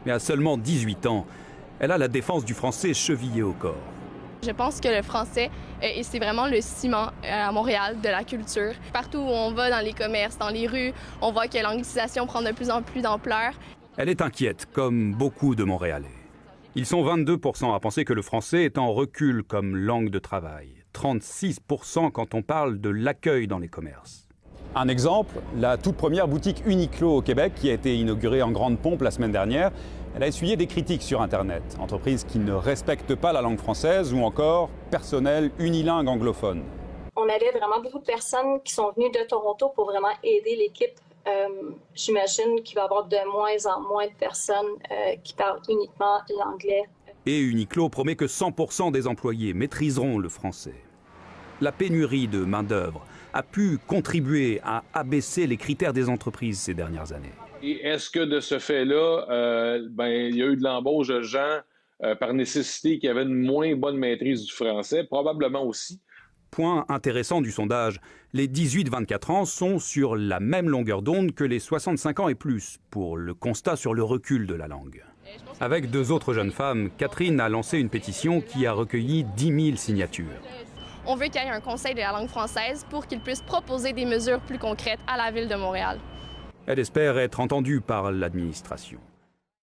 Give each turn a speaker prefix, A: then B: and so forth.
A: Mais à seulement 18 ans, elle a la défense du français chevillée au corps.
B: Je pense que le français, c'est vraiment le ciment à Montréal de la culture. Partout où on va, dans les commerces, dans les rues, on voit que l'anglicisation prend de plus en plus d'ampleur.
A: Elle est inquiète, comme beaucoup de Montréalais. Ils sont 22% à penser que le français est en recul comme langue de travail. 36% quand on parle de l'accueil dans les commerces. Un exemple, la toute première boutique Uniqlo au Québec, qui a été inaugurée en grande pompe la semaine dernière, elle a essuyé des critiques sur Internet. Entreprise qui ne respecte pas la langue française ou encore personnel unilingue anglophone.
C: On avait vraiment beaucoup de personnes qui sont venues de Toronto pour vraiment aider l'équipe. J'imagine qu'il va y avoir de moins en moins de personnes qui parlent uniquement l'anglais.
A: Et Uniqlo promet que 100% des employés maîtriseront le français. La pénurie de main-d'œuvre a pu contribuer à abaisser les critères des entreprises ces dernières années.
D: Et est-ce que de ce fait-là, il y a eu de l'embauche de gens par nécessité qui avaient une moins bonne maîtrise du français? Probablement aussi.
A: Point intéressant du sondage, les 18-24 ans sont sur la même longueur d'onde que les 65 ans et plus pour le constat sur le recul de la langue. Avec deux autres jeunes femmes, Catherine a lancé une pétition qui a recueilli 10 000 signatures.
B: On veut qu'il y ait un conseil de la langue française pour qu'il puisse proposer des mesures plus concrètes à la Ville de Montréal.
A: Elle espère être entendue par l'administration.